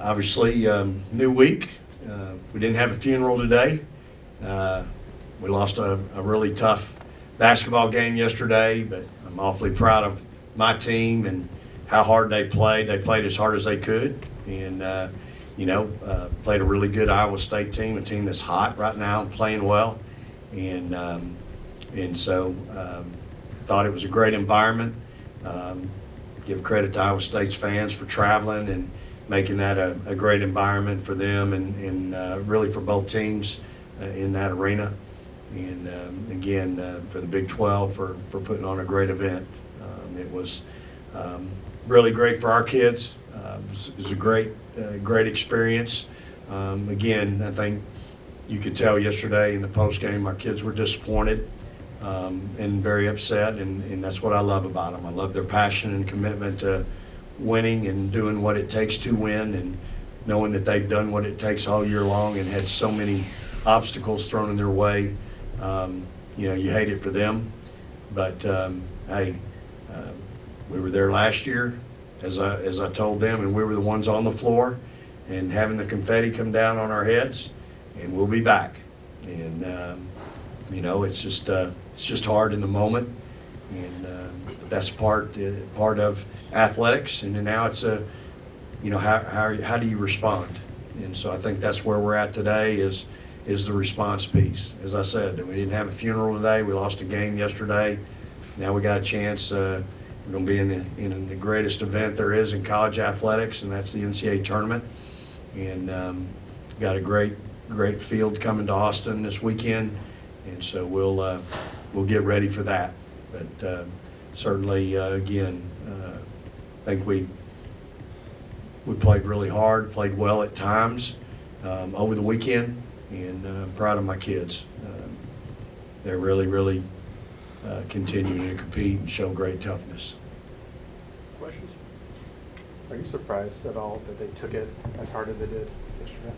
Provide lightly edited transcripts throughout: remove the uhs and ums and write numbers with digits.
Obviously, new week. We didn't have a funeral today. We lost a really tough basketball game yesterday, but I'm awfully proud of my team and how hard they played. They played as hard as they could, and played a really good Iowa State team, a team that's hot right now, playing well, and so thought it was a great environment. Give credit to Iowa State's fans for traveling and making that a great environment for them and really for both teams in that arena. And again, for the Big 12 for putting on a great event. It was really great for our kids. It was a great experience. Again, I think you could tell yesterday in the post game our kids were disappointed and very upset, and that's what I love about them. I love their passion and commitment to winning and doing what it takes to win, and knowing that they've done what it takes all year long and had so many obstacles thrown in their way. You hate it for them, but hey, we were there last year, as I told them, and we were the ones on the floor and having the confetti come down on our heads, and we'll be back. And it's just hard in the moment, and that's part of athletics. And then now it's how do you respond? And so I think that's where we're at today is the response piece. As I said, we didn't have a funeral today. We lost a game yesterday. Now we got a chance. We're going to be in the greatest event there is in college athletics, and that's the NCAA Tournament. And got a great field coming to Austin this weekend, and so we'll get ready for that. But certainly, again, I think we played really hard, played well at times over the weekend, and I'm proud of my kids. They're really continuing to compete and show great toughness. Questions? Are you surprised at all that they took it as hard as they did yesterday?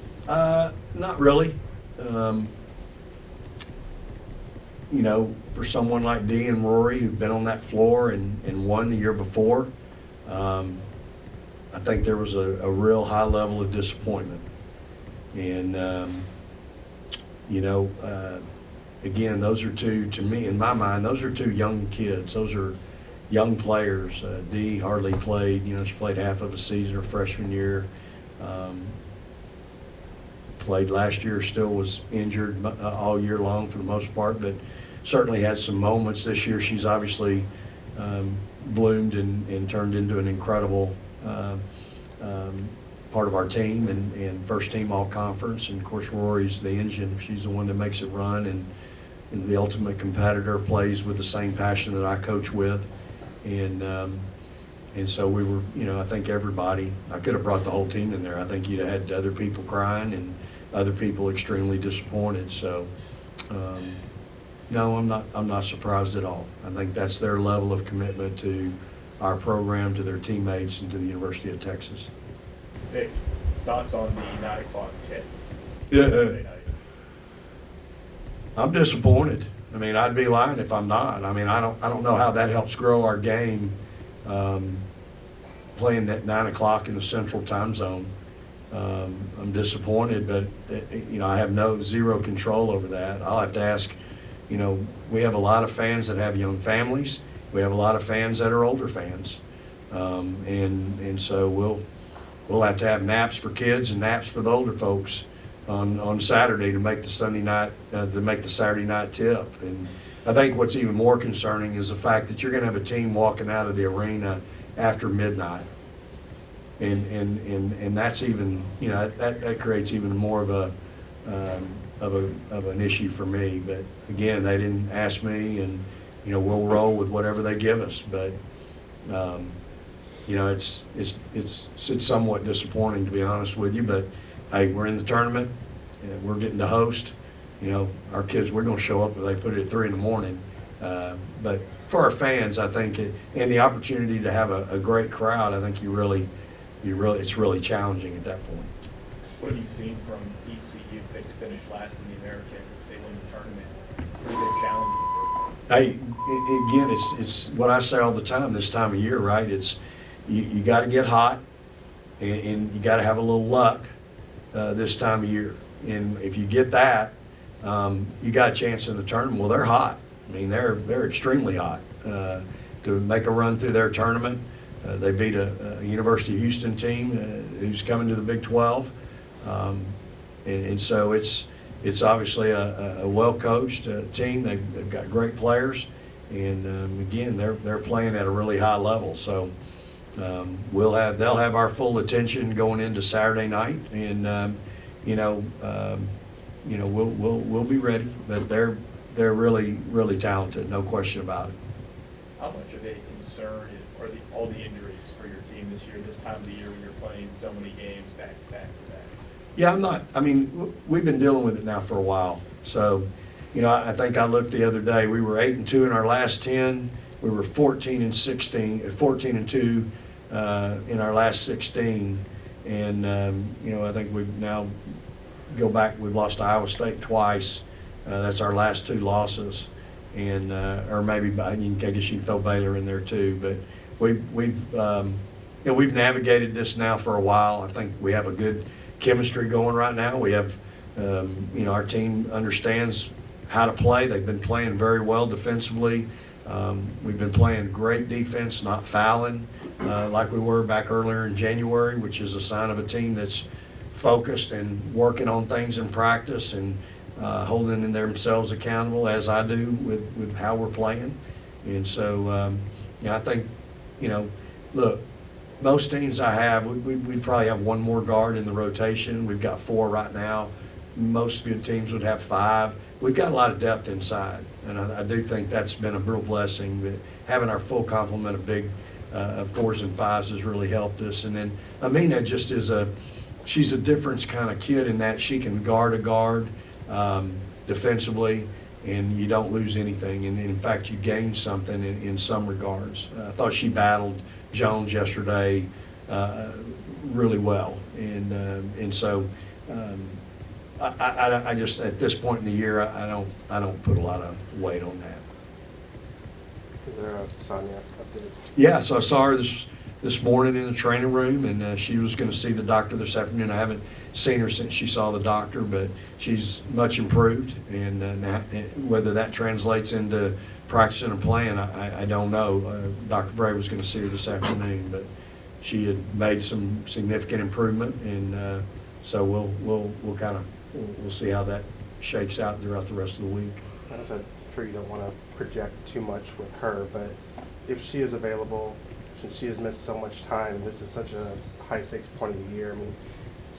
Not really. For someone like Dee and Rory, who've been on that floor and won the year before, I think there was a real high level of disappointment. And, again, those are two, to me, in my mind, those are two young kids. Those are young players. Dee hardly played. She played half of a season her freshman year. Played last year, still was injured all year long for the most part, but certainly had some moments this year. She's obviously bloomed and turned into an incredible part of our team and first team all conference. And of course, Rory's the engine. She's the one that makes it run, and the ultimate competitor, plays with the same passion that I coach with. And so we were, I think everybody, I could have brought the whole team in there. I think you'd have had other people crying and other people extremely disappointed. So, no, I'm not surprised at all. I think that's their level of commitment to our program, to their teammates, and to the University of Texas. Nick, thoughts on the 9 o'clock tip? Yeah. I'm disappointed. I mean, I'd be lying if I'm not. I mean, I don't know how that helps grow our game, playing at 9 o'clock in the Central Time Zone. I'm disappointed, but I have zero control over that. I'll have to ask. We have a lot of fans that have young families. We have a lot of fans that are older fans, and so we'll have to have naps for kids and naps for the older folks on Saturday to make the Saturday night tip. And I think what's even more concerning is the fact that you're going to have a team walking out of the arena after midnight. And that's even, that creates even more of an issue for me. But again, they didn't ask me, and we'll roll with whatever they give us. But it's somewhat disappointing, to be honest with you. But hey, we're in the tournament, and we're getting to host. Our kids, we're going to show up if they put it at 3 a.m. But for our fans, I think and the opportunity to have a great crowd, I think it's really challenging at that point. What have you seen from ECU? Picked to finish last in the American. They win the tournament. Pretty big challenge. Hey, again, it's what I say all the time this time of year, right? It's you got to get hot. and you got to have a little luck this time of year. And if you get that, you got a chance in the tournament. Well, they're hot. I mean, they're extremely hot to make a run through their tournament. They beat a University of Houston team who's coming to the Big 12, and so it's obviously a well-coached team. They've got great players, and again, they're playing at a really high level. So they'll have our full attention going into Saturday night, and we'll be ready. But they're really talented, no question about it. How much of a concern are all the injuries for your team this year, this time of the year when you're playing so many games back to back to back? Yeah, we've been dealing with it now for a while. So, I think I looked the other day, we were 8-2 in our last 10. We were 14-2 in our last 16. And, I think we've now go back, we've lost to Iowa State twice. That's our last 2 losses. And, or maybe, I guess you can throw Baylor in there too. But we've navigated this now for a while. I think we have a good chemistry going right now. We have, our team understands how to play. They've been playing very well defensively. We've been playing great defense, not fouling like we were back earlier in January, which is a sign of a team that's focused and working on things in practice and holding themselves accountable, as I do with how we're playing. And so, I think, look, most teams I have, we'd probably have one more guard in the rotation. We've got 4 right now. Most good teams would have 5. We've got a lot of depth inside, and I do think that's been a real blessing. But having our full complement of big 4s and 5s has really helped us. And then Amina just she's a different kind of kid in that she can guard a guard defensively, and you don't lose anything. And in fact, you gain something in some regards. I thought she battled Jones yesterday really well, and so I just at this point in the year I don't put a lot of weight on that. Is there a Sonia update? Yeah, so I saw her this morning in the training room, and she was going to see the doctor this afternoon. I haven't seen her since she saw the doctor, but she's much improved, and whether that translates into practicing and playing, I don't know. Dr. Bray was going to see her this afternoon, but she had made some significant improvement, and so we'll see how that shakes out throughout the rest of the week. I'm sure you don't want to project too much with her, but if she is available, since she has missed so much time, and this is such a high-stakes point of the year,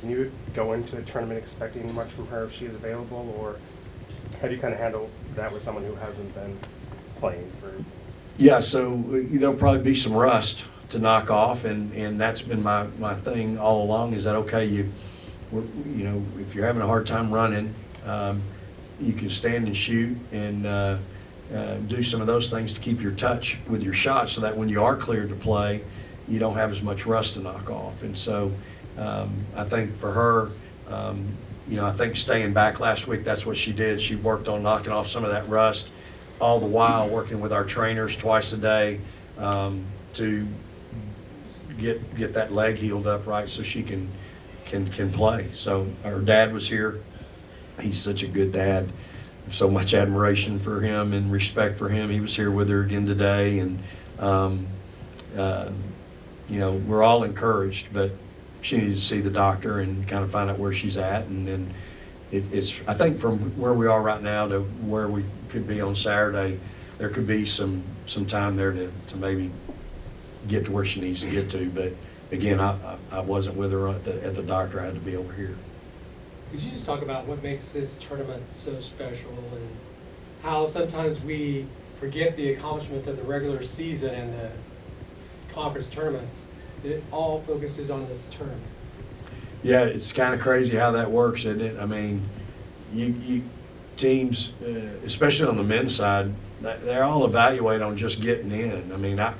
can you go into a tournament expecting much from her if she is available, or how do you kind of handle that with someone who hasn't been playing for? Yeah, so there'll probably be some rust to knock off, and that's been my thing all along. Is that okay? If you're having a hard time running, you can stand and shoot and do some of those things to keep your touch with your shot, so that when you are cleared to play, you don't have as much rust to knock off. And so I think for her, I think staying back last week, that's what she did. She worked on knocking off some of that rust, all the while working with our trainers twice a day to get that leg healed up right so she can play. So her dad was here. He's such a good dad. So much admiration for him and respect for him. He was here with her again today, and we're all encouraged, but she needs to see the doctor and kind of find out where she's at. And then it's I think from where we are right now to where we could be on Saturday, there could be some time there to maybe get to where she needs to get to. But again, I wasn't with her at the doctor. I had to be over here. Could you just talk about what makes this tournament so special, and how sometimes we forget the accomplishments of the regular season and the conference tournaments? It all focuses on this tournament. Yeah, it's kind of crazy how that works, isn't it? I mean, you teams, especially on the men's side, they're all evaluate on just getting in. I mean, I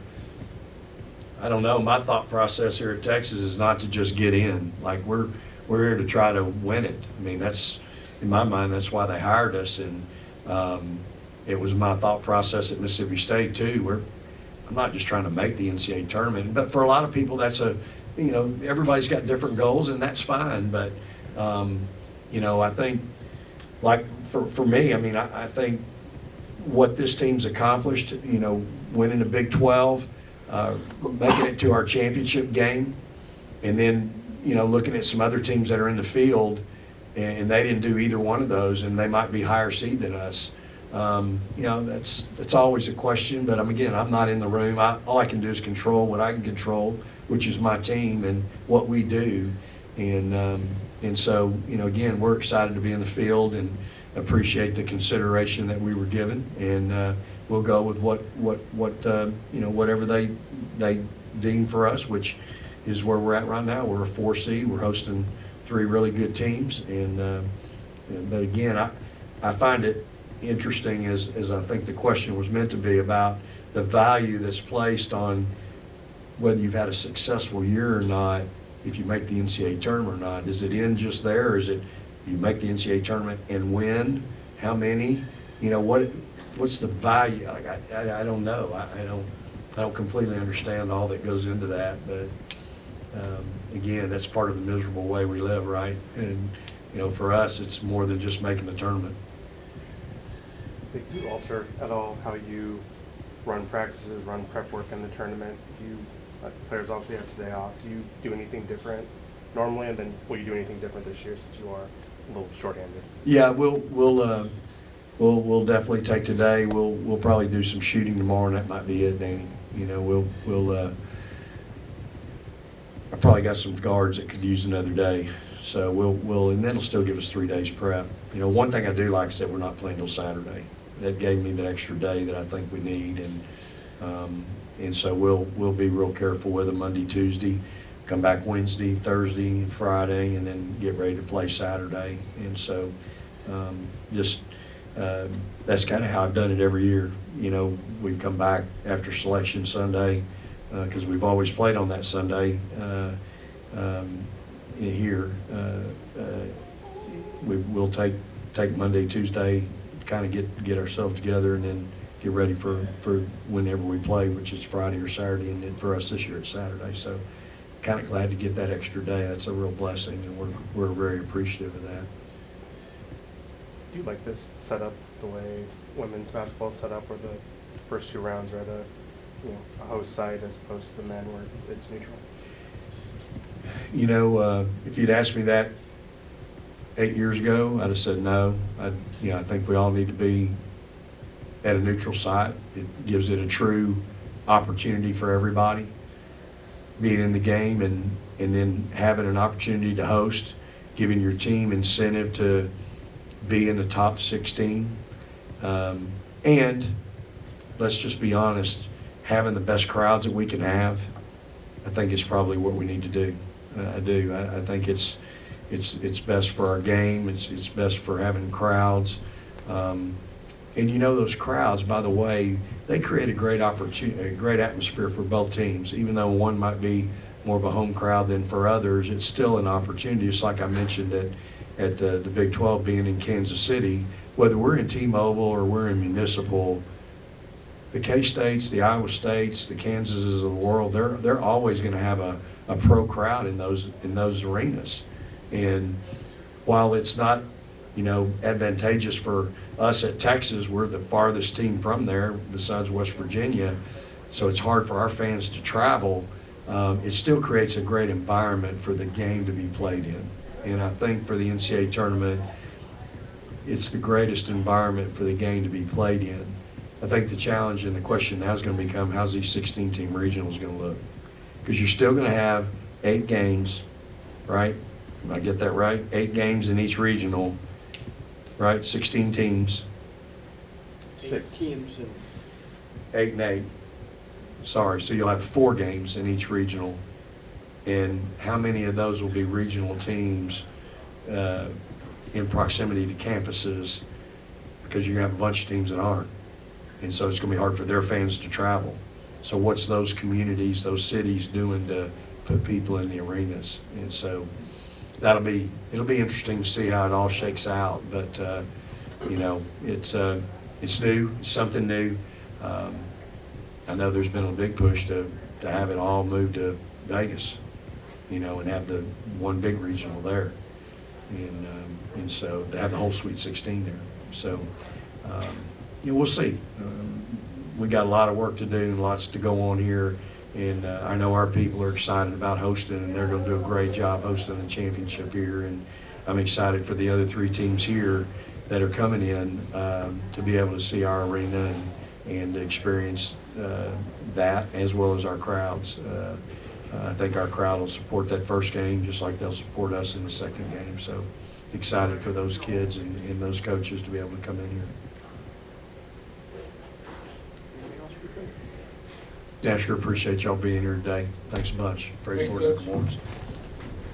don't know. My thought process here at Texas is not to just get in. Like we're here to try to win it. I mean, that's, in my mind, that's why they hired us. And it was my thought process at Mississippi State too. I'm not just trying to make the NCAA tournament, but for a lot of people, that's everybody's got different goals, and that's fine. But, I think, like, for me, I think what this team's accomplished, winning the Big 12, making it to our championship game, and then, looking at some other teams that are in the field, and they didn't do either one of those, and they might be higher seed than us. That's always a question, but I'm not in the room. All I can do is control what I can control, which is my team and what we do. And so, again, we're excited to be in the field and appreciate the consideration that we were given, and we'll go with whatever they deem for us, which is where we're at right now. We're a 4 seed. We're hosting 3 really good teams, but again, I find it interesting, as I think the question was meant to be, about the value that's placed on whether you've had a successful year or not, if you make the NCAA tournament or not. Is it in just there, or is it you make the NCAA tournament and win? How many? What's the value? Like, I don't know. I don't completely understand all that goes into that, but again, that's part of the miserable way we live, right? And for us, it's more than just making the tournament. Do you alter at all how you run practices, run prep work in the tournament? Players obviously have today off. Do you do anything different normally, and then will you do anything different this year since you are a little shorthanded? Yeah, we'll definitely take today. We'll probably do some shooting tomorrow, and that might be it, Danny. I probably got some guards that could use another day, so and that'll still give us 3 days prep. One thing I do like is that we're not playing till Saturday. That gave me that extra day that I think we need, and so we'll be real careful with them Monday, Tuesday, come back Wednesday, Thursday, and Friday, and then get ready to play Saturday. And so that's kind of how I've done it every year. We've come back after selection Sunday, because we've always played on that Sunday here. We'll take Monday, Tuesday, kind of get ourselves together, and then get ready for whenever we play, which is Friday or Saturday, and then for us this year it's Saturday. So kind of glad to get that extra day. That's a real blessing, and we're very appreciative of that. Do you like this setup, the way women's basketball is set up, where the first 2 rounds are at a host site as opposed to the men where it's neutral? If you'd asked me that 8 years ago, I'd have said no. I think we all need to be at a neutral site. It gives it a true opportunity for everybody, being in the game and then having an opportunity to host, giving your team incentive to be in the top 16. And let's just be honest, having the best crowds that we can have, I think it's probably what we need to do. I do. I think it's best for our game. It's best for having crowds. And those crowds, by the way, they create a great opportunity, a great atmosphere for both teams. Even though one might be more of a home crowd than for others, it's still an opportunity. It's like I mentioned at the Big 12 being in Kansas City, whether we're in T-Mobile or we're in Municipal, the K-States, the Iowa States, the Kansases of the world, they're always going to have a pro crowd in those arenas. And while it's not, advantageous for us at Texas, we're the farthest team from there besides West Virginia, so it's hard for our fans to travel. It still creates a great environment for the game to be played in. And I think for the NCAA tournament, it's the greatest environment for the game to be played in. I think the challenge and the question now is going to become, how's these 16-team regionals going to look? Because you're still going to have 8 games, right? Did I get that right? 8 games in each regional, right? 16 teams. 6 teams and 8 and 8. Sorry, so you'll have 4 games in each regional. And how many of those will be regional teams in proximity to campuses? Because you're going to have a bunch of teams that aren't. And so it's going to be hard for their fans to travel. So what's those communities, those cities doing to put people in the arenas? And so it'll be interesting to see how it all shakes out. But it's new, it's something new. I know there's been a big push to have it all moved to Vegas. and have the one big regional there. And so to have the whole Sweet 16 there. So, we'll see. We got a lot of work to do and lots to go on here. And I know our people are excited about hosting, and they're going to do a great job hosting the championship here. And I'm excited for the other 3 teams here that are coming in to be able to see our arena and experience that, as well as our crowds. I think our crowd will support that first game just like they'll support us in the second game. So excited for those kids and those coaches to be able to come in here. Anything else for Coach? Yeah, sure appreciate y'all being here today. Thanks a bunch. Praise Thanks, the Lord, Coach. Longhorns.